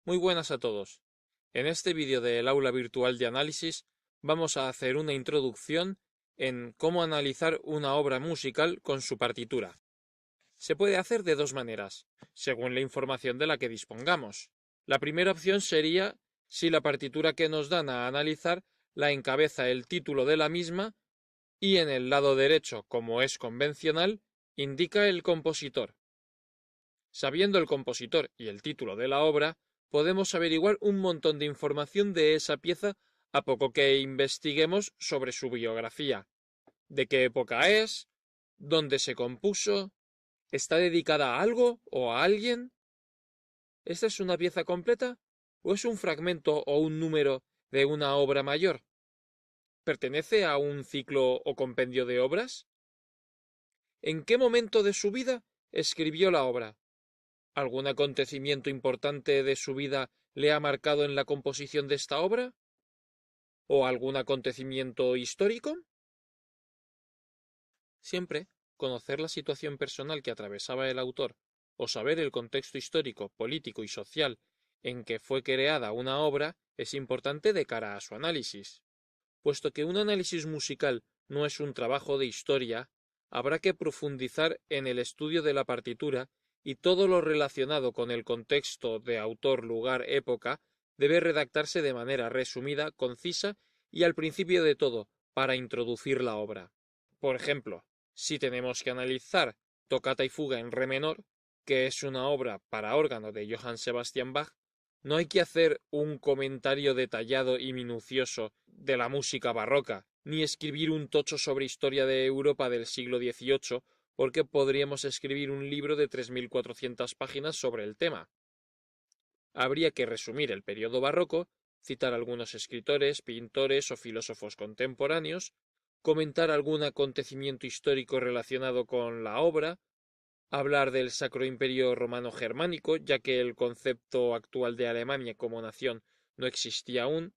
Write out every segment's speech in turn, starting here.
Muy buenas a todos. En este vídeo del aula virtual de análisis vamos a hacer una introducción en cómo analizar una obra musical con su partitura. Se puede hacer de dos maneras, según la información de la que dispongamos. La primera opción sería si la partitura que nos dan a analizar la encabeza el título de la misma y en el lado derecho, como es convencional, indica el compositor. Sabiendo el compositor y el título de la obra, podemos averiguar un montón de información de esa pieza a poco que investiguemos sobre su biografía, de qué época es, dónde se compuso, está dedicada a algo o a alguien. ¿Esta es una pieza completa o es un fragmento o un número de una obra mayor? ¿Pertenece a un ciclo o compendio de obras? ¿En qué momento de su vida escribió la obra? ¿Algún acontecimiento importante de su vida le ha marcado en la composición de esta obra? ¿O algún acontecimiento histórico? Siempre, conocer la situación personal que atravesaba el autor o saber el contexto histórico, político y social en que fue creada una obra es importante de cara a su análisis. Puesto que un análisis musical no es un trabajo de historia, habrá que profundizar en el estudio de la partitura y todo lo relacionado con el contexto de autor, lugar, época, debe redactarse de manera resumida, concisa y al principio de todo, para introducir la obra. Por ejemplo, si tenemos que analizar Tocata y Fuga en Re menor, que es una obra para órgano de Johann Sebastian Bach, no hay que hacer un comentario detallado y minucioso de la música barroca, ni escribir un tocho sobre historia de Europa del siglo XVIII, porque podríamos escribir un libro de 3.400 páginas sobre el tema. Habría que resumir el periodo barroco, citar algunos escritores, pintores o filósofos contemporáneos, comentar algún acontecimiento histórico relacionado con la obra, hablar del Sacro Imperio Romano Germánico, ya que el concepto actual de Alemania como nación no existía aún,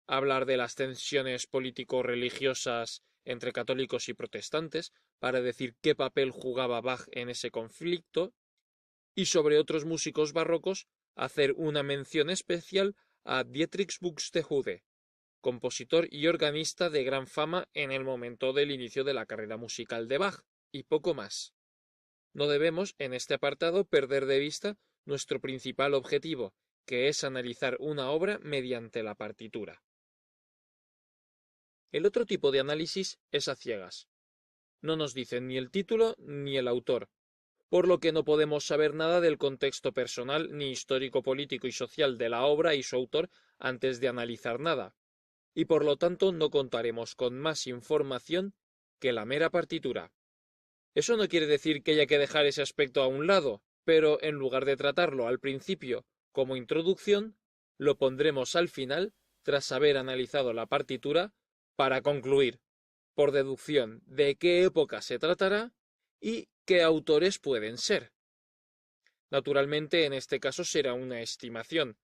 hablar de las tensiones político-religiosas entre católicos y protestantes, para decir qué papel jugaba Bach en ese conflicto, y sobre otros músicos barrocos, hacer una mención especial a Dietrich Buxtehude, compositor y organista de gran fama en el momento del inicio de la carrera musical de Bach, y poco más. No debemos, en este apartado, perder de vista nuestro principal objetivo, que es analizar una obra mediante la partitura. El otro tipo de análisis es a ciegas. No nos dicen ni el título ni el autor, por lo que no podemos saber nada del contexto personal ni histórico, político y social de la obra y su autor antes de analizar nada, y por lo tanto no contaremos con más información que la mera partitura. Eso no quiere decir que haya que dejar ese aspecto a un lado, pero en lugar de tratarlo al principio como introducción, lo pondremos al final tras haber analizado la partitura para concluir, por deducción, de qué época se tratará y qué autores pueden ser. Naturalmente, en este caso será una estimación.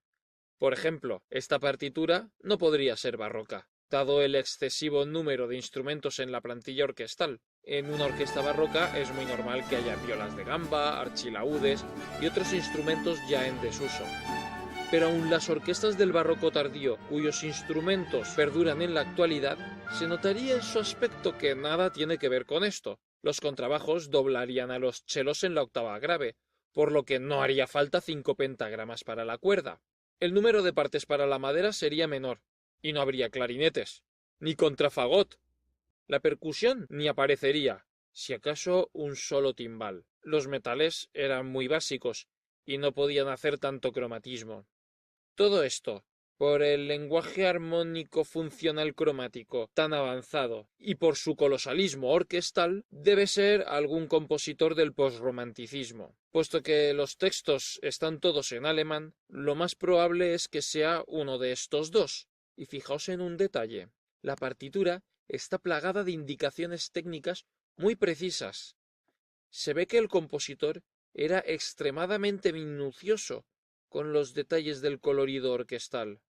Por ejemplo, esta partitura no podría ser barroca, dado el excesivo número de instrumentos en la plantilla orquestal. En una orquesta barroca es muy normal que haya violas de gamba, archilaúdes y otros instrumentos ya en desuso. Pero aun las orquestas del barroco tardío, cuyos instrumentos perduran en la actualidad, se notaría en su aspecto que nada tiene que ver con esto. Los contrabajos doblarían a los chelos en la octava grave, por lo que no haría falta 5 pentagramas para la cuerda. El número de partes para la madera sería menor, y no habría clarinetes, ni contrafagot. La percusión ni aparecería, si acaso un solo timbal. Los metales eran muy básicos, y no podían hacer tanto cromatismo. Todo esto, por el lenguaje armónico funcional cromático tan avanzado y por su colosalismo orquestal, debe ser algún compositor del posromanticismo. Puesto que los textos están todos en alemán, lo más probable es que sea uno de estos dos. Y fijaos en un detalle: la partitura está plagada de indicaciones técnicas muy precisas. Se ve que el compositor era extremadamente minucioso con los detalles del colorido orquestal.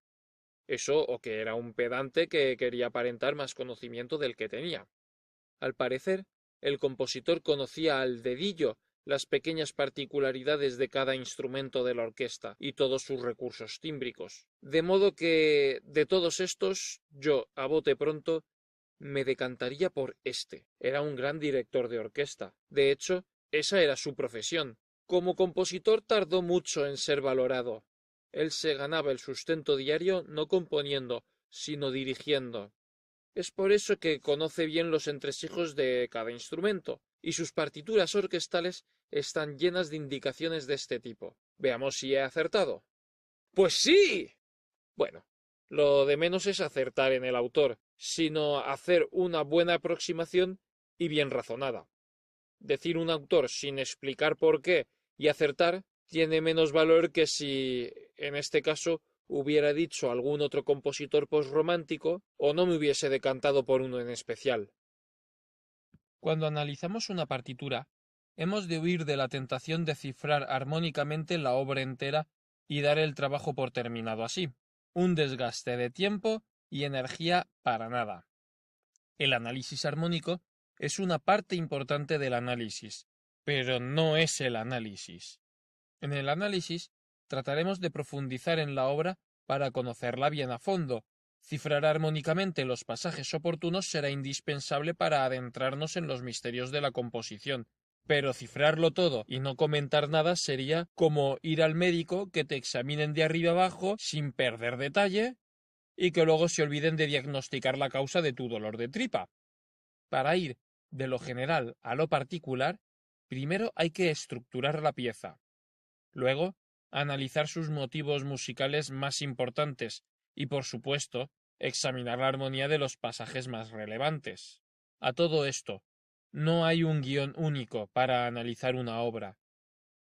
Eso o que era un pedante que quería aparentar más conocimiento del que tenía. Al parecer, el compositor conocía al dedillo las pequeñas particularidades de cada instrumento de la orquesta y todos sus recursos tímbricos. De modo que, de todos estos, yo, a bote pronto, me decantaría por este. Era un gran director de orquesta. De hecho, esa era su profesión. Como compositor tardó mucho en ser valorado. Él se ganaba el sustento diario no componiendo, sino dirigiendo. Es por eso que conoce bien los entresijos de cada instrumento, y sus partituras orquestales están llenas de indicaciones de este tipo. Veamos si he acertado. ¡Pues sí! Bueno, lo de menos es acertar en el autor, sino hacer una buena aproximación y bien razonada. Decir un autor sin explicar por qué y acertar tiene menos valor que si, en este caso, hubiera dicho algún otro compositor posromántico o no me hubiese decantado por uno en especial. Cuando analizamos una partitura, hemos de huir de la tentación de cifrar armónicamente la obra entera y dar el trabajo por terminado así. Un desgaste de tiempo y energía para nada. El análisis armónico es una parte importante del análisis, pero no es el análisis. En el análisis trataremos de profundizar en la obra para conocerla bien a fondo. Cifrar armónicamente los pasajes oportunos será indispensable para adentrarnos en los misterios de la composición, pero cifrarlo todo y no comentar nada sería como ir al médico que te examinen de arriba abajo sin perder detalle y que luego se olviden de diagnosticar la causa de tu dolor de tripa. Para ir de lo general a lo particular, primero hay que estructurar la pieza. Luego, analizar sus motivos musicales más importantes y, por supuesto, examinar la armonía de los pasajes más relevantes. A todo esto, no hay un guión único para analizar una obra.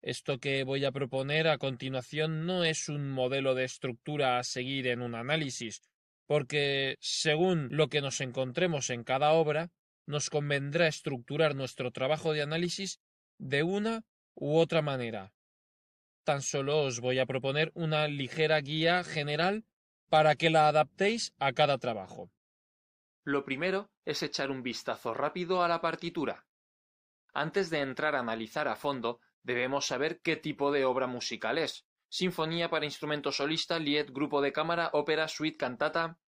Esto que voy a proponer a continuación no es un modelo de estructura a seguir en un análisis, porque, según lo que nos encontremos en cada obra, nos convendrá estructurar nuestro trabajo de análisis de una u otra manera. Tan solo os voy a proponer una ligera guía general para que la adaptéis a cada trabajo. Lo primero es echar un vistazo rápido a la partitura. Antes de entrar a analizar a fondo, debemos saber qué tipo de obra musical es. Sinfonía para instrumento solista, lied, grupo de cámara, ópera, suite, cantata.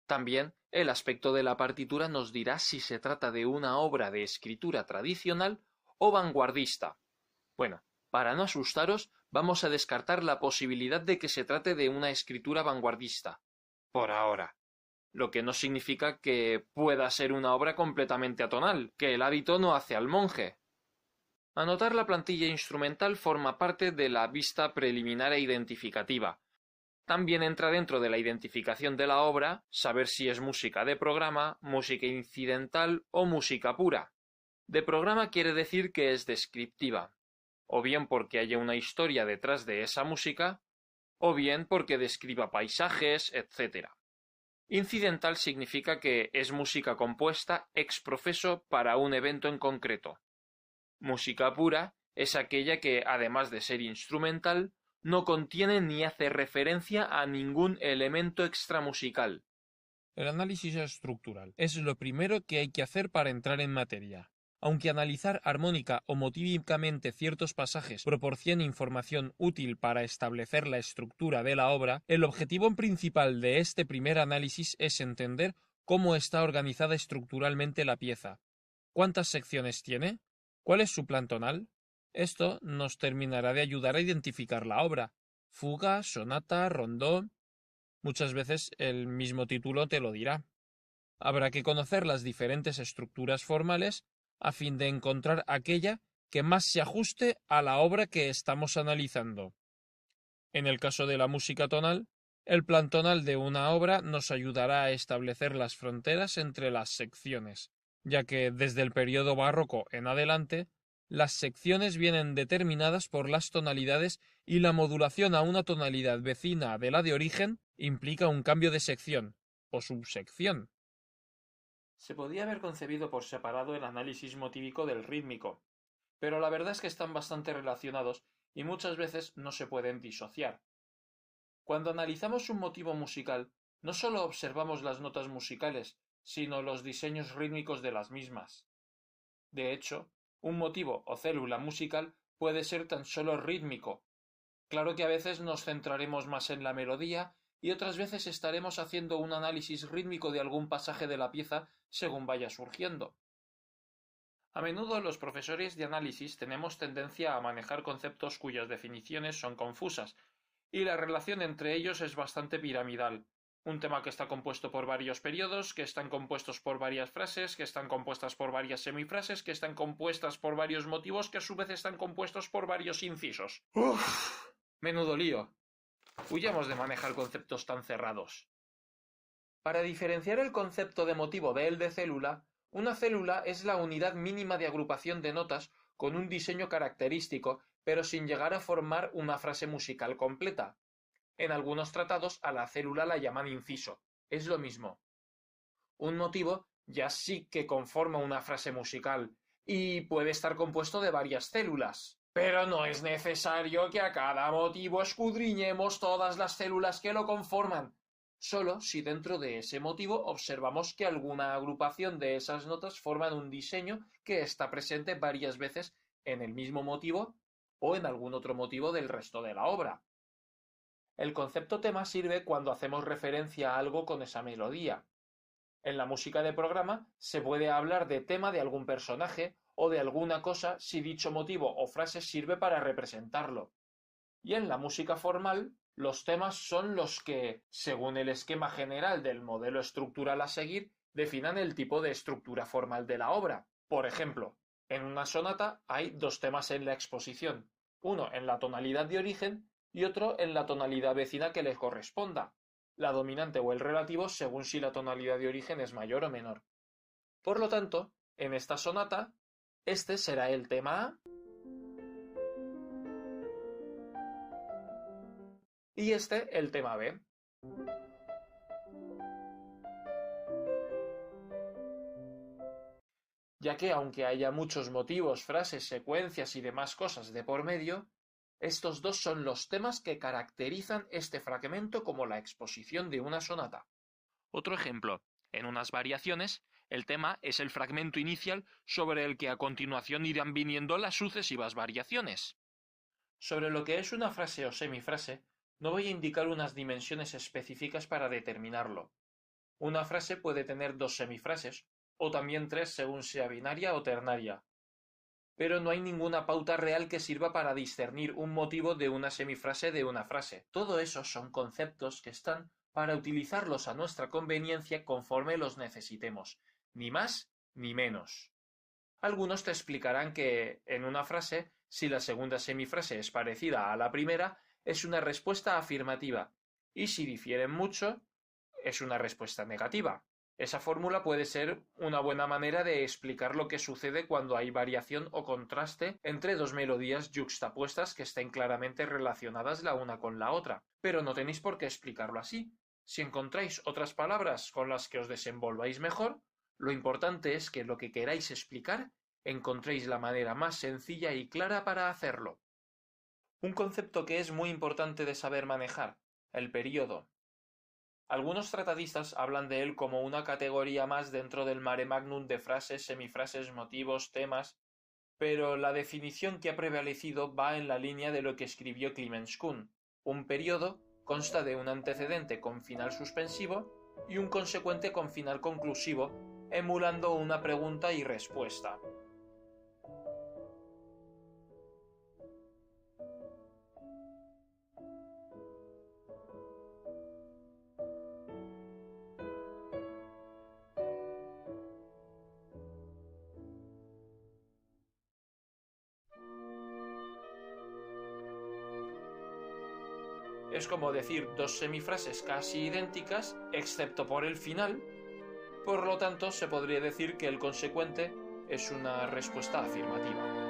También el aspecto de la partitura nos dirá si se trata de una obra de escritura tradicional o vanguardista. Bueno, para no asustaros, vamos a descartar la posibilidad de que se trate de una escritura vanguardista. Por ahora. Lo que no significa que pueda ser una obra completamente atonal, que el hábito no hace al monje. Anotar la plantilla instrumental forma parte de la vista preliminar e identificativa. También entra dentro de la identificación de la obra saber si es música de programa, música incidental o música pura. De programa quiere decir que es descriptiva, o bien porque haya una historia detrás de esa música, o bien porque describa paisajes, etc. Incidental significa que es música compuesta ex profeso para un evento en concreto. Música pura es aquella que, además de ser instrumental, no contiene ni hace referencia a ningún elemento extramusical. El análisis estructural es lo primero que hay que hacer para entrar en materia. Aunque analizar armónica o motívicamente ciertos pasajes proporcione información útil para establecer la estructura de la obra, el objetivo principal de este primer análisis es entender cómo está organizada estructuralmente la pieza. ¿Cuántas secciones tiene? ¿Cuál es su plan tonal? Esto nos terminará de ayudar a identificar la obra. Fuga, sonata, rondó. Muchas veces el mismo título te lo dirá. Habrá que conocer las diferentes estructuras formales a fin de encontrar aquella que más se ajuste a la obra que estamos analizando. En el caso de la música tonal, el plan tonal de una obra nos ayudará a establecer las fronteras entre las secciones, ya que desde el periodo barroco en adelante, las secciones vienen determinadas por las tonalidades y la modulación a una tonalidad vecina de la de origen implica un cambio de sección o subsección. Se podía haber concebido por separado el análisis motívico del rítmico, pero la verdad es que están bastante relacionados y muchas veces no se pueden disociar. Cuando analizamos un motivo musical, no solo observamos las notas musicales, sino los diseños rítmicos de las mismas. De hecho, Un motivo o célula musical puede ser tan solo rítmico. Claro que a veces nos centraremos más en la melodía y otras veces estaremos haciendo un análisis rítmico de algún pasaje de la pieza según vaya surgiendo. A menudo los profesores de análisis tenemos tendencia a manejar conceptos cuyas definiciones son confusas, y la relación entre ellos es bastante piramidal. Un tema que está compuesto por varios periodos, que están compuestos por varias frases, que están compuestas por varias semifrases, que están compuestas por varios motivos, que a su vez están compuestos por varios incisos. ¡Uf! Menudo lío. Huyamos de manejar conceptos tan cerrados. Para diferenciar el concepto de motivo de el de célula, una célula es la unidad mínima de agrupación de notas con un diseño característico, pero sin llegar a formar una frase musical completa. En algunos tratados a la célula la llaman inciso. Es lo mismo. Un motivo ya sí que conforma una frase musical y puede estar compuesto de varias células. Pero no es necesario que a cada motivo escudriñemos todas las células que lo conforman. Solo si dentro de ese motivo observamos que alguna agrupación de esas notas forman un diseño que está presente varias veces en el mismo motivo o en algún otro motivo del resto de la obra. El concepto tema sirve cuando hacemos referencia a algo con esa melodía. En la música de programa se puede hablar de tema de algún personaje o de alguna cosa si dicho motivo o frase sirve para representarlo. Y en la música formal, los temas son los que, según el esquema general del modelo estructural a seguir, definan el tipo de estructura formal de la obra. Por ejemplo, en una sonata hay dos temas en la exposición, uno en la tonalidad de origen y otro en la tonalidad vecina que le corresponda, la dominante o el relativo según si la tonalidad de origen es mayor o menor. Por lo tanto, en esta sonata, este será el tema A y este el tema B. Ya que aunque haya muchos motivos, frases, secuencias y demás cosas de por medio, estos dos son los temas que caracterizan este fragmento como la exposición de una sonata. Otro ejemplo, en unas variaciones, el tema es el fragmento inicial sobre el que a continuación irán viniendo las sucesivas variaciones. Sobre lo que es una frase o semifrase, no voy a indicar unas dimensiones específicas para determinarlo. Una frase puede tener dos semifrases, o también tres según sea binaria o ternaria. Pero no hay ninguna pauta real que sirva para discernir un motivo de una semifrase de una frase. Todo eso son conceptos que están para utilizarlos a nuestra conveniencia conforme los necesitemos, ni más ni menos. Algunos te explicarán que, en una frase, si la segunda semifrase es parecida a la primera, es una respuesta afirmativa, y si difieren mucho, es una respuesta negativa. Esa fórmula puede ser una buena manera de explicar lo que sucede cuando hay variación o contraste entre dos melodías yuxtapuestas que estén claramente relacionadas la una con la otra. Pero no tenéis por qué explicarlo así. Si encontráis otras palabras con las que os desenvolváis mejor, lo importante es que lo que queráis explicar encontréis la manera más sencilla y clara para hacerlo. Un concepto que es muy importante de saber manejar, el período. Algunos tratadistas hablan de él como una categoría más dentro del mare magnum de frases, semifrases, motivos, temas, pero la definición que ha prevalecido va en la línea de lo que escribió Clemens Kuhn. Un período consta de un antecedente con final suspensivo y un consecuente con final conclusivo, emulando una pregunta y respuesta. Es como decir dos semifrases casi idénticas, excepto por el final. Por lo tanto, se podría decir que el consecuente es una respuesta afirmativa.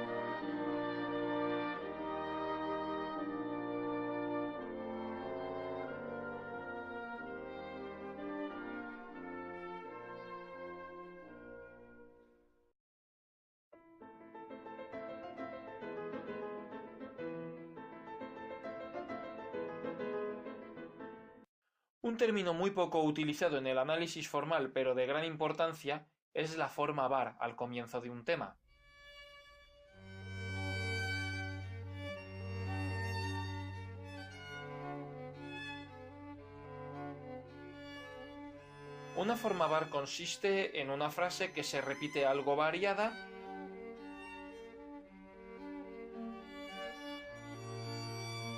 Un término muy poco utilizado en el análisis formal pero de gran importancia es la forma var al comienzo de un tema. Una forma var consiste en una frase que se repite algo variada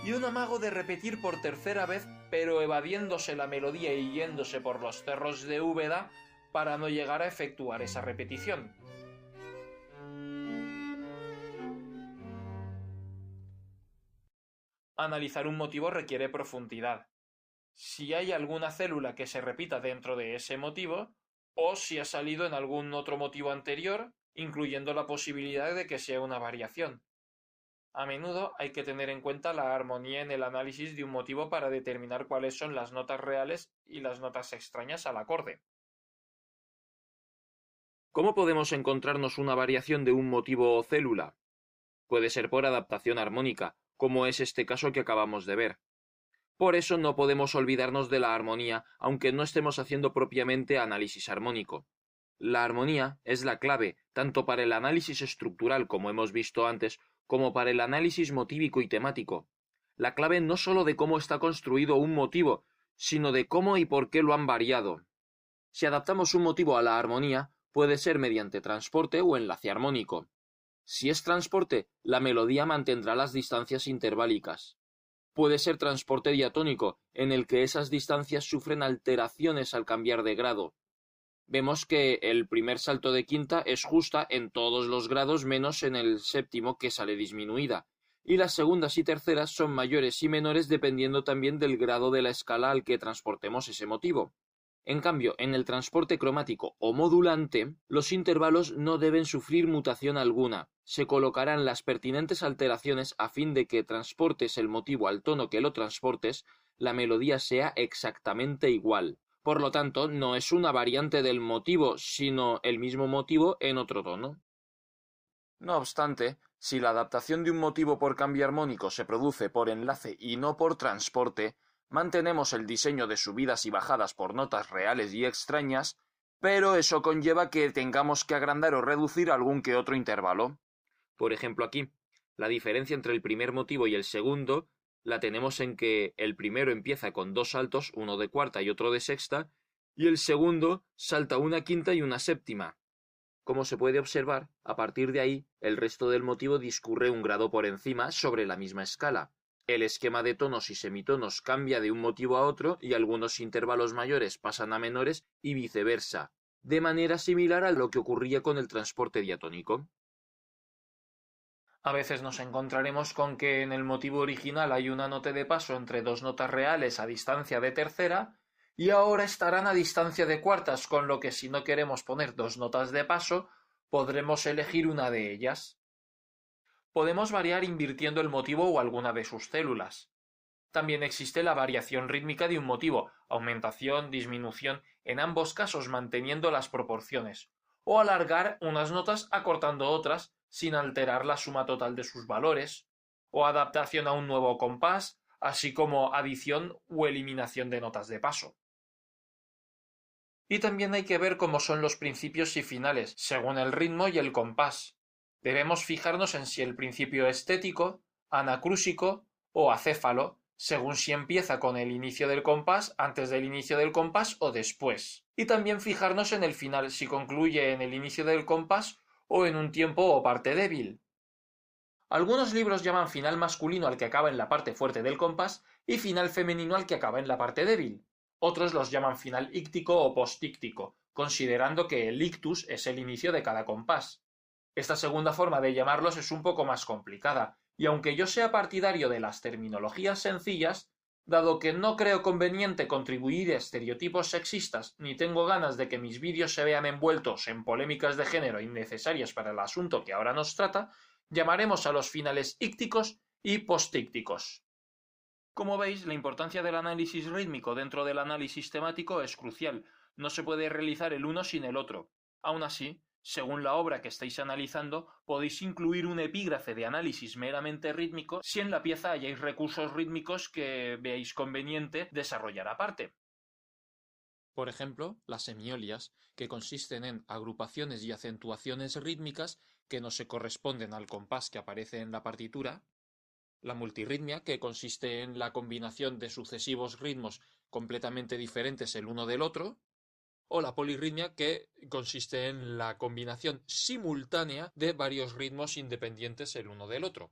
y un amago de repetir por tercera vez, pero evadiéndose la melodía y yéndose por los cerros de Úbeda para no llegar a efectuar esa repetición. Analizar un motivo requiere profundidad. Si hay alguna célula que se repita dentro de ese motivo, o si ha salido en algún otro motivo anterior, incluyendo la posibilidad de que sea una variación. A menudo hay que tener en cuenta la armonía en el análisis de un motivo para determinar cuáles son las notas reales y las notas extrañas al acorde. ¿Cómo podemos encontrarnos una variación de un motivo o célula? Puede ser por adaptación armónica, como es este caso que acabamos de ver. Por eso no podemos olvidarnos de la armonía, aunque no estemos haciendo propiamente análisis armónico. La armonía es la clave, tanto para el análisis estructural, como hemos visto antes, como para el análisis motívico y temático. La clave no sólo de cómo está construido un motivo, sino de cómo y por qué lo han variado. Si adaptamos un motivo a la armonía, puede ser mediante transporte o enlace armónico. Si es transporte, la melodía mantendrá las distancias interválicas. Puede ser transporte diatónico, en el que esas distancias sufren alteraciones al cambiar de grado. Vemos que el primer salto de quinta es justa en todos los grados menos en el séptimo, que sale disminuida, y las segundas y terceras son mayores y menores dependiendo también del grado de la escala al que transportemos ese motivo. En cambio, en el transporte cromático o modulante, los intervalos no deben sufrir mutación alguna. Se colocarán las pertinentes alteraciones a fin de que transportes el motivo al tono que lo transportes, la melodía sea exactamente igual. Por lo tanto, no es una variante del motivo, sino el mismo motivo en otro tono. No obstante, si la adaptación de un motivo por cambio armónico se produce por enlace y no por transporte, mantenemos el diseño de subidas y bajadas por notas reales y extrañas, pero eso conlleva que tengamos que agrandar o reducir algún que otro intervalo. Por ejemplo aquí, la diferencia entre el primer motivo y el segundo la tenemos en que el primero empieza con dos saltos, uno de cuarta y otro de sexta, y el segundo salta una quinta y una séptima. Como se puede observar, a partir de ahí, el resto del motivo discurre un grado por encima sobre la misma escala. El esquema de tonos y semitonos cambia de un motivo a otro y algunos intervalos mayores pasan a menores y viceversa, de manera similar a lo que ocurría con el transporte diatónico. A veces nos encontraremos con que en el motivo original hay una nota de paso entre dos notas reales a distancia de tercera y ahora estarán a distancia de cuartas, con lo que si no queremos poner dos notas de paso, podremos elegir una de ellas. Podemos variar invirtiendo el motivo o alguna de sus células. También existe la variación rítmica de un motivo, aumentación, disminución, en ambos casos manteniendo las proporciones, o alargar unas notas acortando otras sin alterar la suma total de sus valores, o adaptación a un nuevo compás, así como adición o eliminación de notas de paso. Y también hay que ver cómo son los principios y finales, según el ritmo y el compás. Debemos fijarnos en si el principio es estético, anacrúsico o acéfalo, según si empieza con el inicio del compás, antes del inicio del compás o después. Y también fijarnos en el final, si concluye en el inicio del compás o en un tiempo o parte débil. Algunos libros llaman final masculino al que acaba en la parte fuerte del compás y final femenino al que acaba en la parte débil. Otros los llaman final íctico o postíctico, considerando que el ictus es el inicio de cada compás. Esta segunda forma de llamarlos es un poco más complicada, y aunque yo sea partidario de las terminologías sencillas, dado que no creo conveniente contribuir a estereotipos sexistas ni tengo ganas de que mis vídeos se vean envueltos en polémicas de género innecesarias para el asunto que ahora nos trata, llamaremos a los finales ícticos y postícticos. Como veis, la importancia del análisis rítmico dentro del análisis temático es crucial. No se puede realizar el uno sin el otro. Aún así, según la obra que estáis analizando, podéis incluir un epígrafe de análisis meramente rítmico si en la pieza hayáis recursos rítmicos que veáis conveniente desarrollar aparte. Por ejemplo, las semiolias, que consisten en agrupaciones y acentuaciones rítmicas que no se corresponden al compás que aparece en la partitura, la multirritmia, que consiste en la combinación de sucesivos ritmos completamente diferentes el uno del otro, o la polirritmia, que consiste en la combinación simultánea de varios ritmos independientes el uno del otro.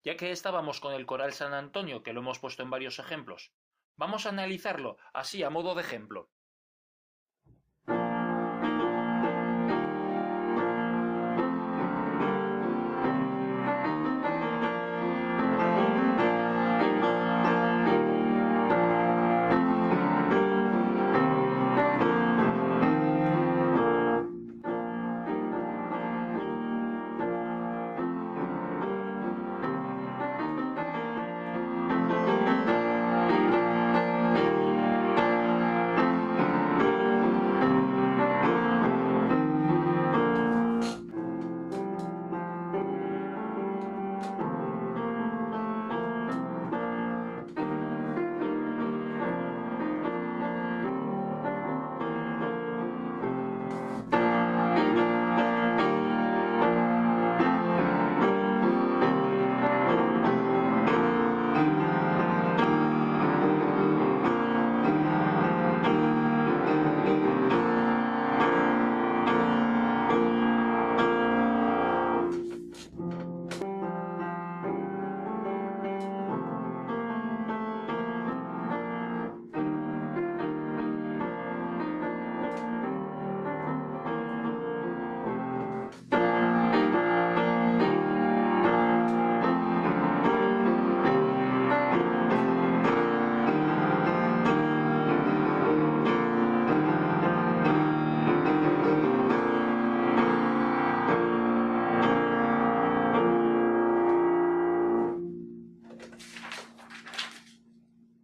Ya que estábamos con el coral San Antonio, que lo hemos puesto en varios ejemplos, vamos a analizarlo así a modo de ejemplo.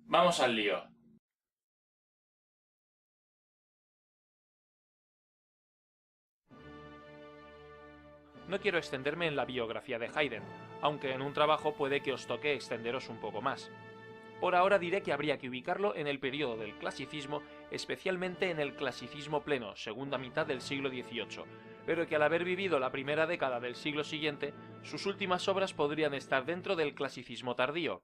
Vamos al lío. No quiero extenderme en la biografía de Haydn, aunque en un trabajo puede que os toque extenderos un poco más. Por ahora diré que habría que ubicarlo en el periodo del clasicismo, especialmente en el clasicismo pleno, segunda mitad del siglo XVIII, pero que al haber vivido la primera década del siglo siguiente, sus últimas obras podrían estar dentro del clasicismo tardío.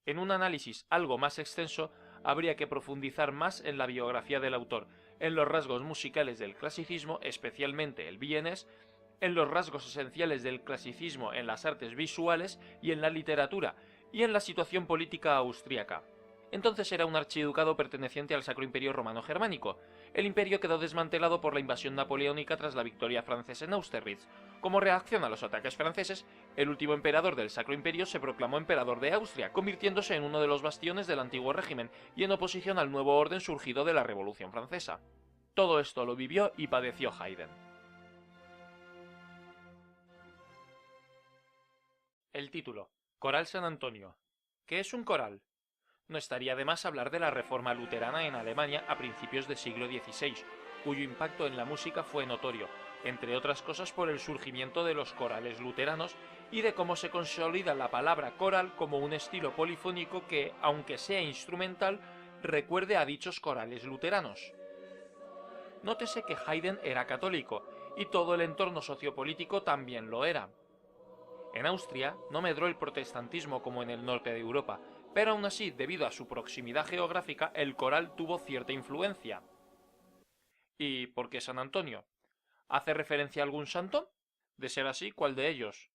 En un análisis algo más extenso, habría que profundizar más en la biografía del autor, en los rasgos musicales del clasicismo, especialmente el vienés, en los rasgos esenciales del clasicismo en las artes visuales y en la literatura, y en la situación política austríaca. Entonces era un archiducado perteneciente al Sacro Imperio Romano Germánico. El imperio quedó desmantelado por la invasión napoleónica tras la victoria francesa en Austerlitz. Como reacción a los ataques franceses, el último emperador del Sacro Imperio se proclamó emperador de Austria, convirtiéndose en uno de los bastiones del antiguo régimen y en oposición al nuevo orden surgido de la Revolución Francesa. Todo esto lo vivió y padeció Haydn. El título: Coral San Antonio. ¿Qué es un coral? No estaría de más hablar de la Reforma luterana en Alemania a principios del siglo XVI, cuyo impacto en la música fue notorio, entre otras cosas por el surgimiento de los corales luteranos y de cómo se consolida la palabra coral como un estilo polifónico que, aunque sea instrumental, recuerde a dichos corales luteranos. Nótese que Haydn era católico, y todo el entorno sociopolítico también lo era. En Austria no medró el protestantismo como en el norte de Europa, pero aún así, debido a su proximidad geográfica, el coral tuvo cierta influencia. ¿Y por qué San Antonio? ¿Hace referencia a algún santo? De ser así, ¿cuál de ellos?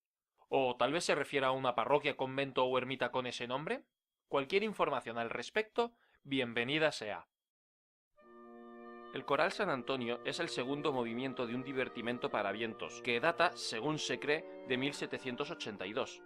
¿O tal vez se refiere a una parroquia, convento o ermita con ese nombre? Cualquier información al respecto, bienvenida sea. El Coral San Antonio es el segundo movimiento de un divertimento para vientos, que data, según se cree, de 1782.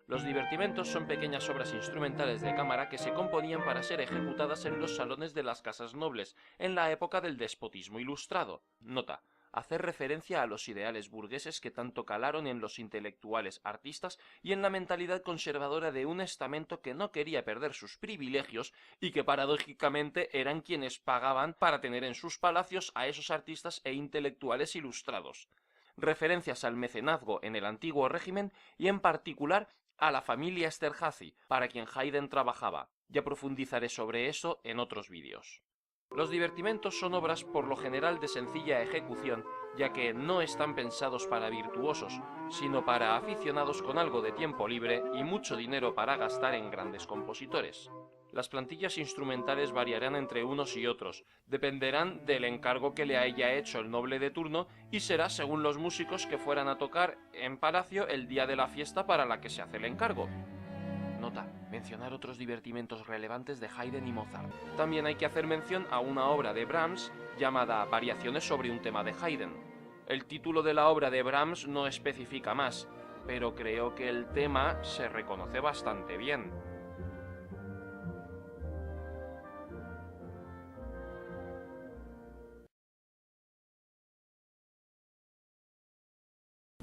Los divertimentos son pequeñas obras instrumentales de cámara que se componían para ser ejecutadas en los salones de las casas nobles, en la época del despotismo ilustrado. Nota: hacer referencia a los ideales burgueses que tanto calaron en los intelectuales, artistas y en la mentalidad conservadora de un estamento que no quería perder sus privilegios y que paradójicamente eran quienes pagaban para tener en sus palacios a esos artistas e intelectuales ilustrados. Referencias al mecenazgo en el antiguo régimen y en particular a la familia Esterházy, para quien Haydn trabajaba. Ya profundizaré sobre eso en otros vídeos. Los divertimentos son obras por lo general de sencilla ejecución, ya que no están pensados para virtuosos, sino para aficionados con algo de tiempo libre y mucho dinero para gastar en grandes compositores. Las plantillas instrumentales variarán entre unos y otros, dependerán del encargo que le haya hecho el noble de turno y será según los músicos que fueran a tocar en palacio el día de la fiesta para la que se hace el encargo. Nota: mencionar otros divertimentos relevantes de Haydn y Mozart. También hay que hacer mención a una obra de Brahms llamada Variaciones sobre un tema de Haydn. El título de la obra de Brahms no especifica más, pero creo que el tema se reconoce bastante bien.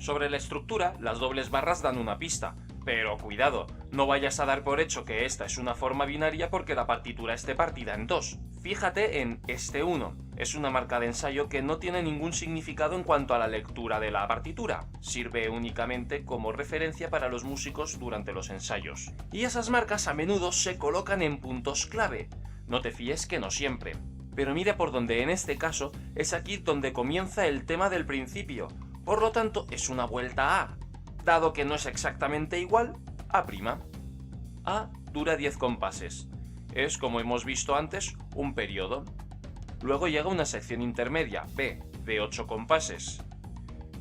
Sobre la estructura, las dobles barras dan una pista, pero cuidado, no vayas a dar por hecho que esta es una forma binaria porque la partitura esté partida en dos. Fíjate en este 1, es una marca de ensayo que no tiene ningún significado en cuanto a la lectura de la partitura, sirve únicamente como referencia para los músicos durante los ensayos. Y esas marcas a menudo se colocan en puntos clave, no te fíes que no siempre. Pero mira por donde en este caso es aquí donde comienza el tema del principio. Por lo tanto, es una vuelta A. Dado que no es exactamente igual, A'. A dura 10 compases. Es, como hemos visto antes, un periodo. Luego llega una sección intermedia, B, de 8 compases.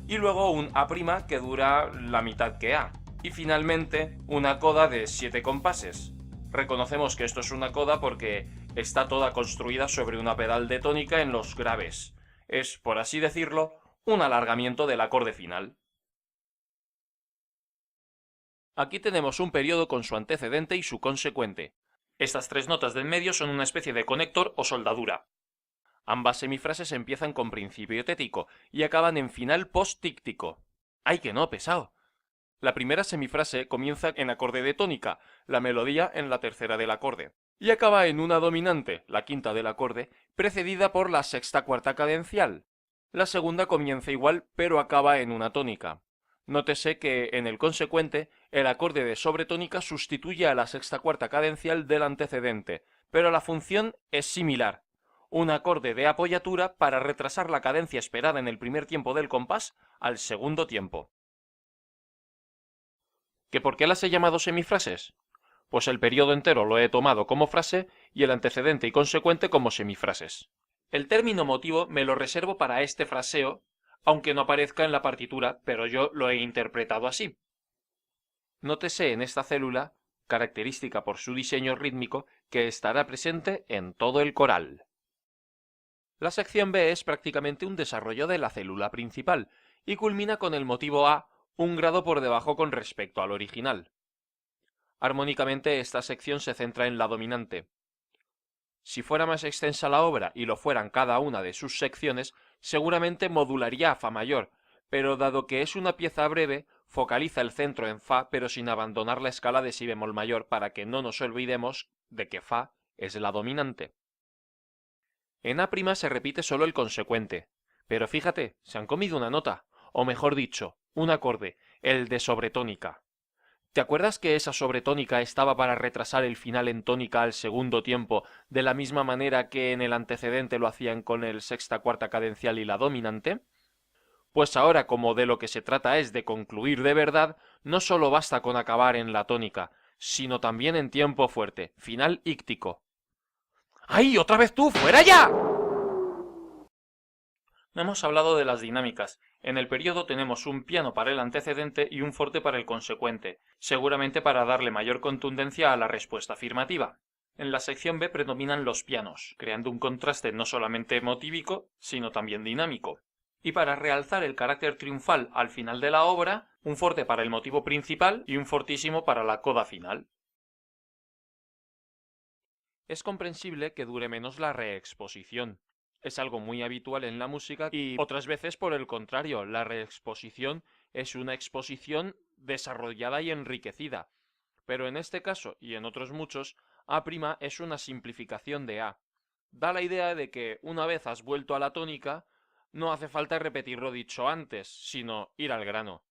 Y luego un A' que dura la mitad que A. Y finalmente, una coda de 7 compases. Reconocemos que esto es una coda porque está toda construida sobre una pedal de tónica en los graves. Es, por así decirlo, un alargamiento del acorde final. Aquí tenemos un periodo con su antecedente y su consecuente. Estas tres notas del medio son una especie de conector o soldadura. Ambas semifrases empiezan con principio tético y acaban en final postíctico. ¡Ay, que no, pesado! La primera semifrase comienza en acorde de tónica, la melodía en la tercera del acorde, y acaba en una dominante, la quinta del acorde, precedida por la sexta cuarta cadencial. La segunda comienza igual, pero acaba en una tónica. Nótese que en el consecuente, el acorde de sobretónica sustituye a la sexta cuarta cadencial del antecedente, pero la función es similar. Un acorde de apoyatura para retrasar la cadencia esperada en el primer tiempo del compás al segundo tiempo. ¿Que por qué las he llamado semifrases? Pues el periodo entero lo he tomado como frase y el antecedente y consecuente como semifrases. El término motivo me lo reservo para este fraseo, aunque no aparezca en la partitura, pero yo lo he interpretado así. Nótese en esta célula, característica por su diseño rítmico, que estará presente en todo el coral. La sección B es prácticamente un desarrollo de la célula principal y culmina con el motivo A un grado por debajo con respecto al original. Armónicamente esta sección se centra en la dominante. Si fuera más extensa la obra y lo fueran cada una de sus secciones, seguramente modularía a Fa mayor, pero dado que es una pieza breve, focaliza el centro en Fa pero sin abandonar la escala de Si bemol mayor para que no nos olvidemos de que Fa es la dominante. En A' se repite solo el consecuente, pero fíjate, se han comido una nota, o mejor dicho, un acorde, el de sobretónica. ¿Te acuerdas que esa sobretónica estaba para retrasar el final en tónica al segundo tiempo, de la misma manera que en el antecedente lo hacían con el sexta cuarta cadencial y la dominante? Pues ahora, como de lo que se trata es de concluir de verdad, no solo basta con acabar en la tónica, sino también en tiempo fuerte, final íctico. ¡Ay, otra vez tú! ¡Fuera ya! No hemos hablado de las dinámicas. En el periodo tenemos un piano para el antecedente y un forte para el consecuente, seguramente para darle mayor contundencia a la respuesta afirmativa. En la sección B predominan los pianos, creando un contraste no solamente motívico, sino también dinámico. Y para realzar el carácter triunfal al final de la obra, un forte para el motivo principal y un fortísimo para la coda final. Es comprensible que dure menos la reexposición. Es algo muy habitual en la música y otras veces por el contrario, la reexposición es una exposición desarrollada y enriquecida. Pero en este caso y en otros muchos, A' es una simplificación de A. Da la idea de que una vez has vuelto a la tónica, no hace falta repetir lo dicho antes, sino ir al grano.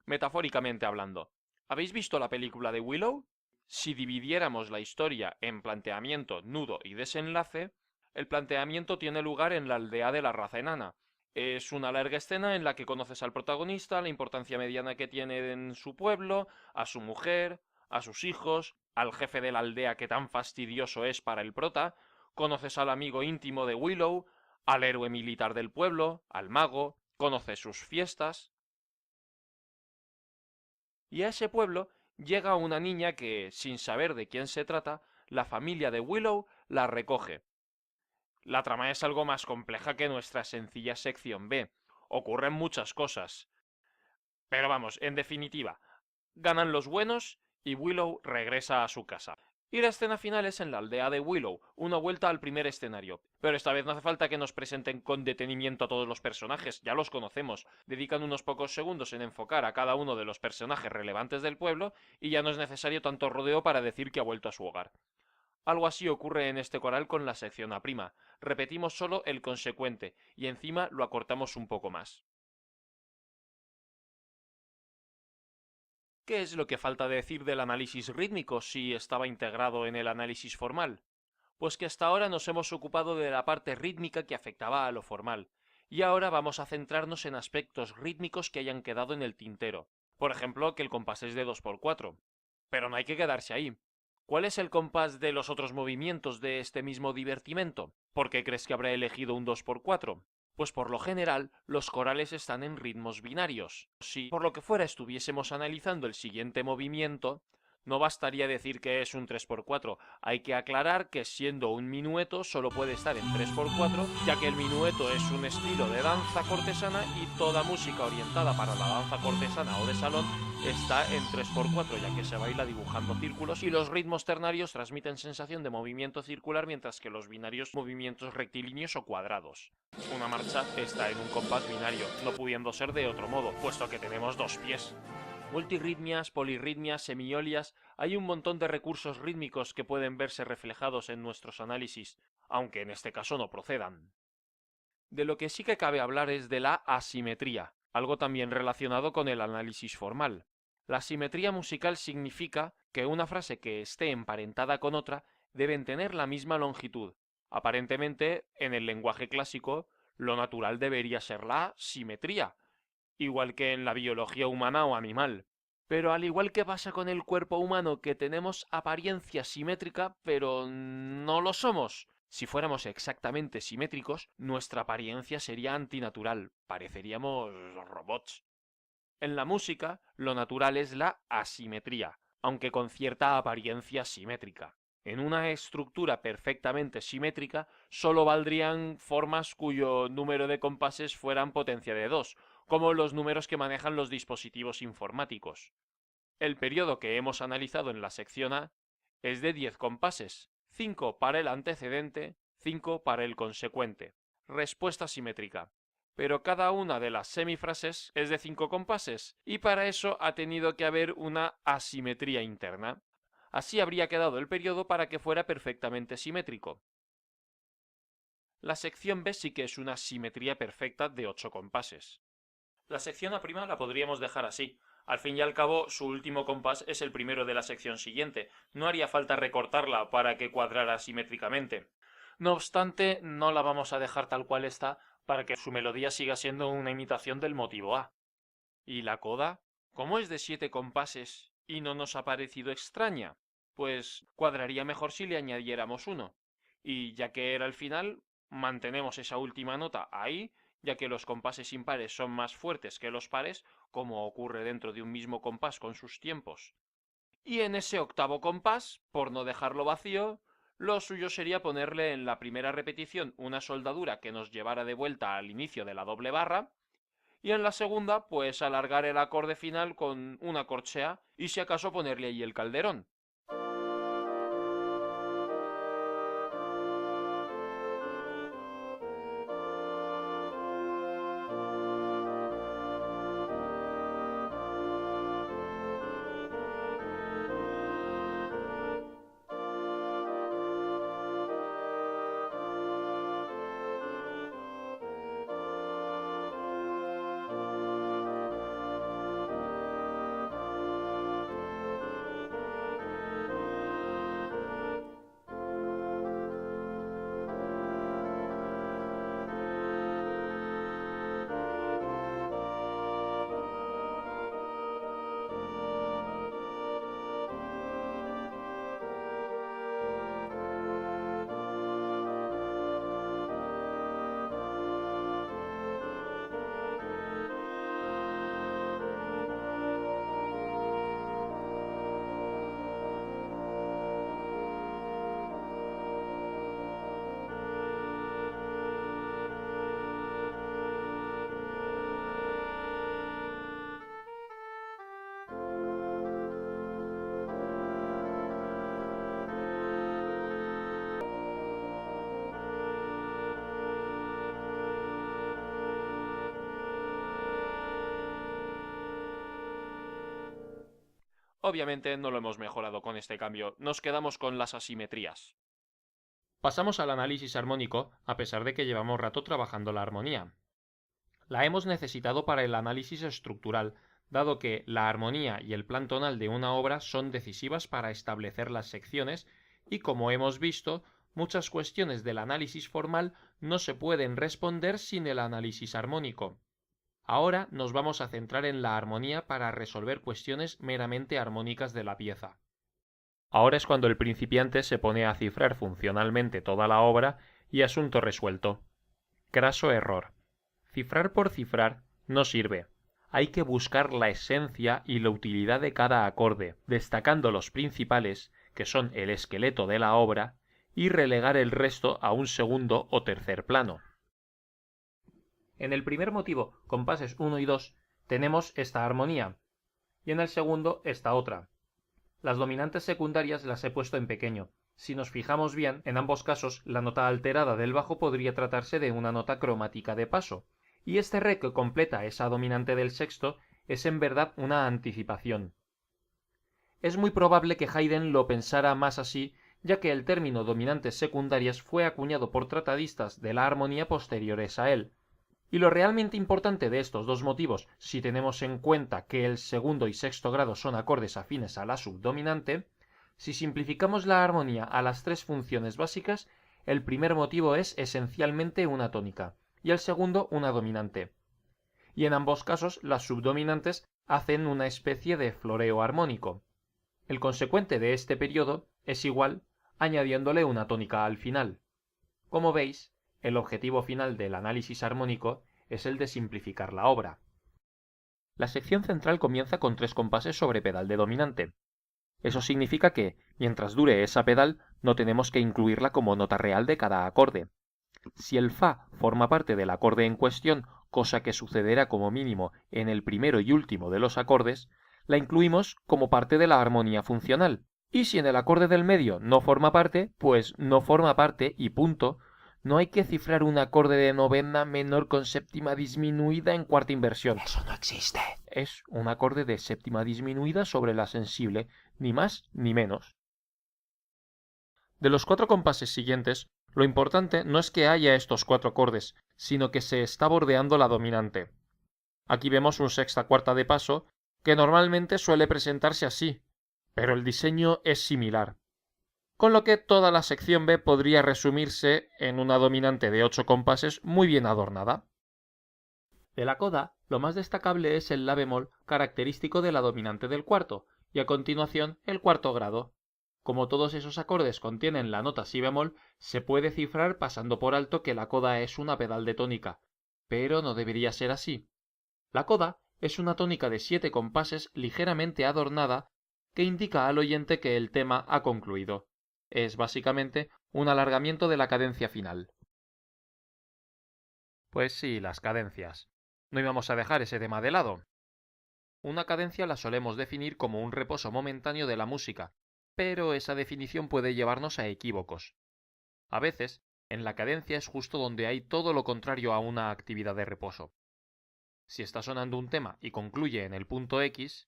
Metafóricamente hablando, ¿habéis visto la película de Willow? Si dividiéramos la historia en planteamiento, nudo y desenlace, El planteamiento tiene lugar en la aldea de la raza enana. Es una larga escena en la que conoces al protagonista, la importancia mediana que tiene en su pueblo, a su mujer, a sus hijos, al jefe de la aldea que tan fastidioso es para el prota, conoces al amigo íntimo de Willow, al héroe militar del pueblo, al mago, conoces sus fiestas. Y a ese pueblo llega una niña que, sin saber de quién se trata, la familia de Willow la recoge. La trama es algo más compleja que nuestra sencilla sección B. Ocurren muchas cosas. Pero vamos, en definitiva, ganan los buenos y Willow regresa a su casa. Y la escena final es en la aldea de Willow, una vuelta al primer escenario. Pero esta vez no hace falta que nos presenten con detenimiento a todos los personajes, ya los conocemos. Dedican unos pocos segundos en enfocar a cada uno de los personajes relevantes del pueblo y ya no es necesario tanto rodeo para decir que ha vuelto a su hogar. Algo así ocurre en este coral con la sección A'. Repetimos solo el consecuente y encima lo acortamos un poco más. ¿Qué es lo que falta decir del análisis rítmico si estaba integrado en el análisis formal? Pues que hasta ahora nos hemos ocupado de la parte rítmica que afectaba a lo formal, y ahora vamos a centrarnos en aspectos rítmicos que hayan quedado en el tintero. Por ejemplo, que el compás es de 2×4. Pero no hay que quedarse ahí. ¿Cuál es el compás de los otros movimientos de este mismo divertimento? ¿Por qué crees que habrá elegido un 2×4? Pues por lo general, los corales están en ritmos binarios. Si por lo que fuera estuviésemos analizando el siguiente movimiento, no bastaría decir que es un 3×4, hay que aclarar que siendo un minueto solo puede estar en 3×4, ya que el minueto es un estilo de danza cortesana y toda música orientada para la danza cortesana o de salón está en 3×4, ya que se baila dibujando círculos y los ritmos ternarios transmiten sensación de movimiento circular, mientras que los binarios movimientos rectilíneos o cuadrados. Una marcha está en un compás binario, no pudiendo ser de otro modo, puesto que tenemos dos pies. Multirritmias, polirritmias, semiolias, hay un montón de recursos rítmicos que pueden verse reflejados en nuestros análisis, aunque en este caso no procedan. De lo que sí que cabe hablar es de la asimetría, algo también relacionado con el análisis formal. La simetría musical significa que una frase que esté emparentada con otra deben tener la misma longitud. Aparentemente, en el lenguaje clásico, lo natural debería ser la simetría, igual que en la biología humana o animal. Pero al igual que pasa con el cuerpo humano, que tenemos apariencia simétrica, pero no lo somos. Si fuéramos exactamente simétricos, nuestra apariencia sería antinatural, pareceríamos robots. En la música, lo natural es la asimetría, aunque con cierta apariencia simétrica. En una estructura perfectamente simétrica, solo valdrían formas cuyo número de compases fueran potencia de 2, como los números que manejan los dispositivos informáticos. El periodo que hemos analizado en la sección A es de 10 compases, 5 para el antecedente, 5 para el consecuente. Respuesta simétrica. Pero cada una de las semifrases es de 5 compases, y para eso ha tenido que haber una asimetría interna. Así habría quedado el periodo para que fuera perfectamente simétrico. La sección B sí que es una simetría perfecta de 8 compases. La sección A' la podríamos dejar así. Al fin y al cabo, su último compás es el primero de la sección siguiente. No haría falta recortarla para que cuadrara simétricamente. No obstante, no la vamos a dejar tal cual está para que su melodía siga siendo una imitación del motivo A. ¿Y la coda? ¿Cómo es de 7 compases y no nos ha parecido extraña? Pues cuadraría mejor si le añadiéramos uno. Y ya que era el final, mantenemos esa última nota ahí, ya que los compases impares son más fuertes que los pares, como ocurre dentro de un mismo compás con sus tiempos. Y en ese octavo compás, por no dejarlo vacío, lo suyo sería ponerle en la primera repetición una soldadura que nos llevara de vuelta al inicio de la doble barra, y en la segunda, pues alargar el acorde final con una corchea y si acaso ponerle ahí el calderón. Obviamente no lo hemos mejorado con este cambio, nos quedamos con las asimetrías. Pasamos al análisis armónico, a pesar de que llevamos rato trabajando la armonía. La hemos necesitado para el análisis estructural, dado que la armonía y el plan tonal de una obra son decisivas para establecer las secciones y, como hemos visto, muchas cuestiones del análisis formal no se pueden responder sin el análisis armónico. Ahora nos vamos a centrar en la armonía para resolver cuestiones meramente armónicas de la pieza. Ahora es cuando el principiante se pone a cifrar funcionalmente toda la obra y asunto resuelto. Craso error. Cifrar por cifrar no sirve. Hay que buscar la esencia y la utilidad de cada acorde, destacando los principales, que son el esqueleto de la obra, y relegar el resto a un segundo o tercer plano. En el primer motivo, compases 1 y 2, tenemos esta armonía, y en el segundo esta otra. Las dominantes secundarias las he puesto en pequeño. Si nos fijamos bien, en ambos casos la nota alterada del bajo podría tratarse de una nota cromática de paso, y este re que completa esa dominante del sexto es en verdad una anticipación. Es muy probable que Haydn lo pensara más así, ya que el término dominantes secundarias fue acuñado por tratadistas de la armonía posteriores a él. Y lo realmente importante de estos dos motivos, si tenemos en cuenta que el segundo y sexto grado son acordes afines a la subdominante, si simplificamos la armonía a las tres funciones básicas, el primer motivo es esencialmente una tónica, y el segundo una dominante. Y en ambos casos las subdominantes hacen una especie de floreo armónico. El consecuente de este periodo es igual añadiéndole una tónica al final. Como veis, el objetivo final del análisis armónico es el de simplificar la obra. La sección central comienza con 3 compases sobre pedal de dominante. Eso significa que, mientras dure esa pedal, no tenemos que incluirla como nota real de cada acorde. Si el Fa forma parte del acorde en cuestión, cosa que sucederá como mínimo en el primero y último de los acordes, la incluimos como parte de la armonía funcional. Y si en el acorde del medio no forma parte, pues no forma parte y punto. No hay que cifrar un acorde de novena menor con séptima disminuida en cuarta inversión. Eso no existe. Es un acorde de séptima disminuida sobre la sensible, ni más ni menos. De los 4 compases siguientes, lo importante no es que haya estos 4 acordes, sino que se está bordeando la dominante. Aquí vemos un sexta cuarta de paso, que normalmente suele presentarse así, pero el diseño es similar. Con lo que toda la sección B podría resumirse en una dominante de 8 compases muy bien adornada. De la coda, lo más destacable es el la bemol característico de la dominante del cuarto, y a continuación el cuarto grado. Como todos esos acordes contienen la nota si bemol, se puede cifrar pasando por alto que la coda es una pedal de tónica, pero no debería ser así. La coda es una tónica de 7 compases ligeramente adornada que indica al oyente que el tema ha concluido. Es básicamente un alargamiento de la cadencia final. Pues sí, las cadencias. No íbamos a dejar ese tema de lado. Una cadencia la solemos definir como un reposo momentáneo de la música, pero esa definición puede llevarnos a equívocos. A veces, en la cadencia es justo donde hay todo lo contrario a una actividad de reposo. Si está sonando un tema y concluye en el punto X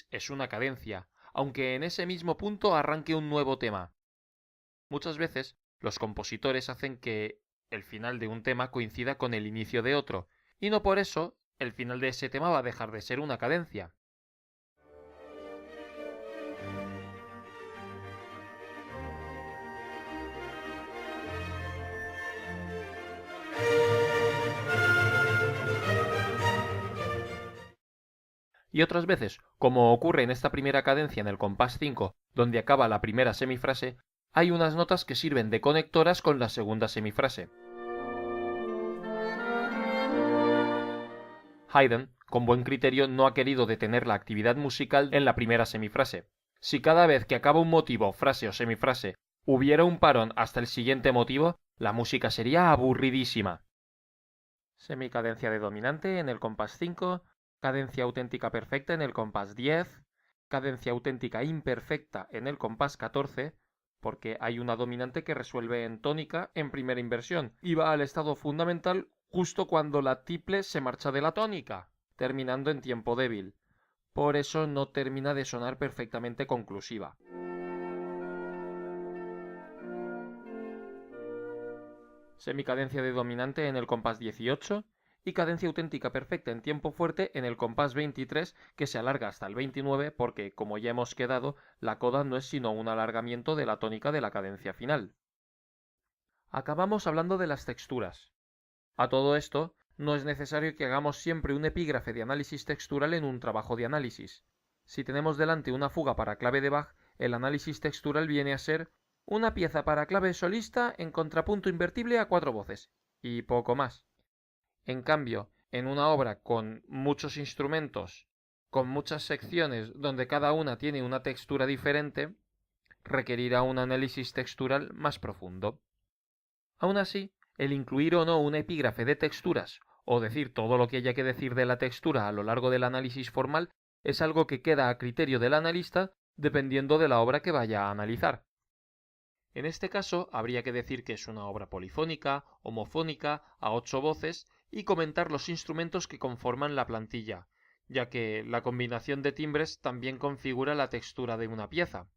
es una cadencia, aunque en ese mismo punto arranque un nuevo tema. Muchas veces, los compositores hacen que el final de un tema coincida con el inicio de otro, y no por eso el final de ese tema va a dejar de ser una cadencia. Y otras veces, como ocurre en esta primera cadencia en el compás 5, donde acaba la primera semifrase, hay unas notas que sirven de conectoras con la segunda semifrase. Haydn, con buen criterio, no ha querido detener la actividad musical en la primera semifrase. Si cada vez que acaba un motivo, frase o semifrase, hubiera un parón hasta el siguiente motivo, la música sería aburridísima. Semicadencia de dominante en el compás 5, cadencia auténtica perfecta en el compás 10, cadencia auténtica imperfecta en el compás 14, porque hay una dominante que resuelve en tónica en primera inversión y va al estado fundamental justo cuando la tiple se marcha de la tónica, terminando en tiempo débil. Por eso no termina de sonar perfectamente conclusiva. Semicadencia de dominante en el compás 18 y cadencia auténtica perfecta en tiempo fuerte en el compás 23, que se alarga hasta el 29 porque, como ya hemos quedado, la coda no es sino un alargamiento de la tónica de la cadencia final. Acabamos hablando de las texturas. A todo esto, no es necesario que hagamos siempre un epígrafe de análisis textural en un trabajo de análisis. Si tenemos delante una fuga para clave de Bach, el análisis textural viene a ser una pieza para clave solista en contrapunto invertible a 4 voces, y poco más. En cambio, en una obra con muchos instrumentos, con muchas secciones donde cada una tiene una textura diferente, requerirá un análisis textural más profundo. Aún así, el incluir o no un epígrafe de texturas, o decir todo lo que haya que decir de la textura a lo largo del análisis formal, es algo que queda a criterio del analista dependiendo de la obra que vaya a analizar. En este caso, habría que decir que es una obra polifónica, homofónica, a 8 voces, y comentar los instrumentos que conforman la plantilla, ya que la combinación de timbres también configura la textura de una pieza.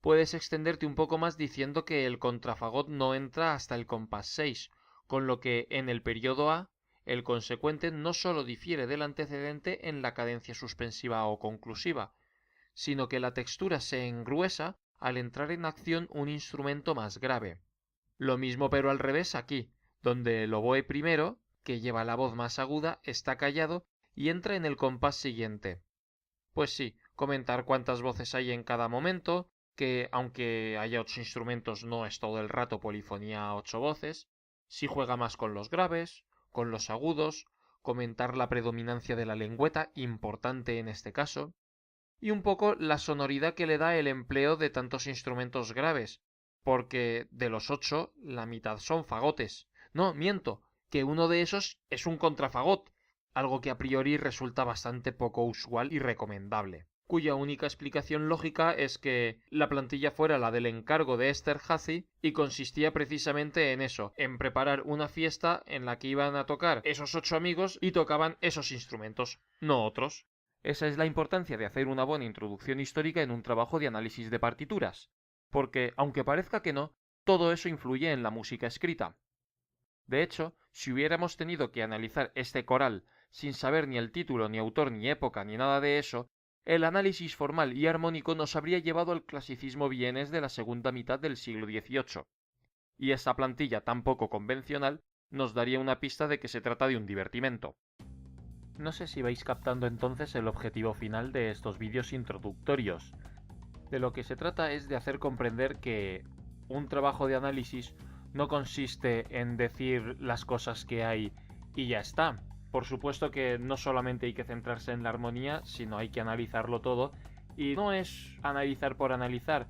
Puedes extenderte un poco más diciendo que el contrafagot no entra hasta el compás 6, con lo que en el periodo A, el consecuente no sólo difiere del antecedente en la cadencia suspensiva o conclusiva, sino que la textura se engruesa al entrar en acción un instrumento más grave. Lo mismo pero al revés aquí, donde el oboe primero, que lleva la voz más aguda, está callado y entra en el compás siguiente. Pues sí, comentar cuántas voces hay en cada momento, que aunque haya 8 instrumentos no es todo el rato polifonía a 8 voces, si juega más con los graves, con los agudos, comentar la predominancia de la lengüeta, importante en este caso, y un poco la sonoridad que le da el empleo de tantos instrumentos graves, porque de los 8 la mitad son fagotes. No, miento, que uno de esos es un contrafagot, algo que a priori resulta bastante poco usual y recomendable, cuya única explicación lógica es que la plantilla fuera la del encargo de Esterházy y consistía precisamente en eso, en preparar una fiesta en la que iban a tocar esos 8 amigos y tocaban esos instrumentos, no otros. Esa es la importancia de hacer una buena introducción histórica en un trabajo de análisis de partituras, porque, aunque parezca que no, todo eso influye en la música escrita. De hecho, si hubiéramos tenido que analizar este coral sin saber ni el título, ni autor, ni época, ni nada de eso, el análisis formal y armónico nos habría llevado al clasicismo vienés de la segunda mitad del siglo XVIII, y esa plantilla tan poco convencional nos daría una pista de que se trata de un divertimento. No sé si vais captando entonces el objetivo final de estos vídeos introductorios. De lo que se trata es de hacer comprender que un trabajo de análisis no consiste en decir las cosas que hay y ya está. Por supuesto que no solamente hay que centrarse en la armonía, sino hay que analizarlo todo, y no es analizar por analizar.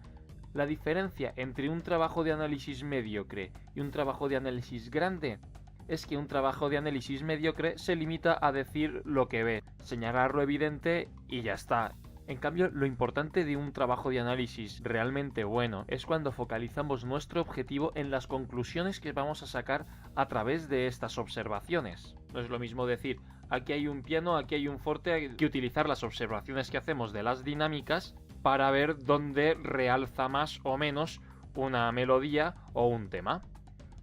La diferencia entre un trabajo de análisis mediocre y un trabajo de análisis grande es que un trabajo de análisis mediocre se limita a decir lo que ve, señalar lo evidente y ya está. En cambio, lo importante de un trabajo de análisis realmente bueno es cuando focalizamos nuestro objetivo en las conclusiones que vamos a sacar a través de estas observaciones. No es lo mismo decir, aquí hay un piano, aquí hay un forte, que utilizar las observaciones que hacemos de las dinámicas para ver dónde realza más o menos una melodía o un tema.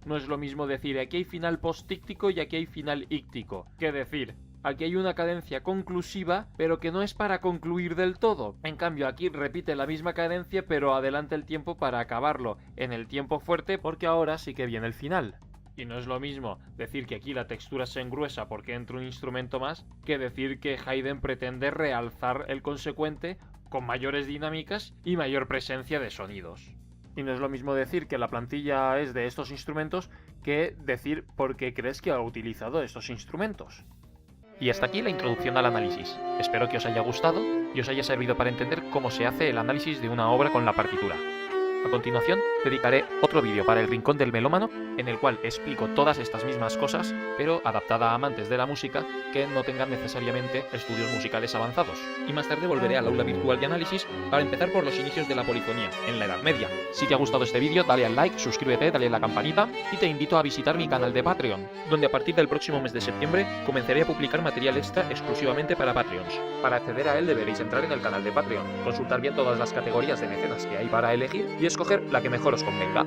No es lo mismo decir, aquí hay final postíctico y aquí hay final íctico, que decir, aquí hay una cadencia conclusiva, pero que no es para concluir del todo. En cambio, aquí repite la misma cadencia, pero adelanta el tiempo para acabarlo en el tiempo fuerte, porque ahora sí que viene el final. Y no es lo mismo decir que aquí la textura se engruesa porque entra un instrumento más, que decir que Haydn pretende realzar el consecuente con mayores dinámicas y mayor presencia de sonidos. Y no es lo mismo decir que la plantilla es de estos instrumentos que decir por qué crees que ha utilizado estos instrumentos. Y hasta aquí la introducción al análisis. Espero que os haya gustado y os haya servido para entender cómo se hace el análisis de una obra con la partitura. A continuación, dedicaré otro vídeo para el Rincón del Melómano, en el cual explico todas estas mismas cosas, pero adaptada a amantes de la música que no tengan necesariamente estudios musicales avanzados. Y más tarde volveré al aula virtual de análisis para empezar por los inicios de la polifonía, en la Edad Media. Si te ha gustado este vídeo, dale al like, suscríbete, dale a la campanita y te invito a visitar mi canal de Patreon, donde a partir del próximo mes de septiembre comenzaré a publicar material extra exclusivamente para Patreons. Para acceder a él deberéis entrar en el canal de Patreon, consultar bien todas las categorías de mecenas que hay para elegir y escoger la que mejor os convenga.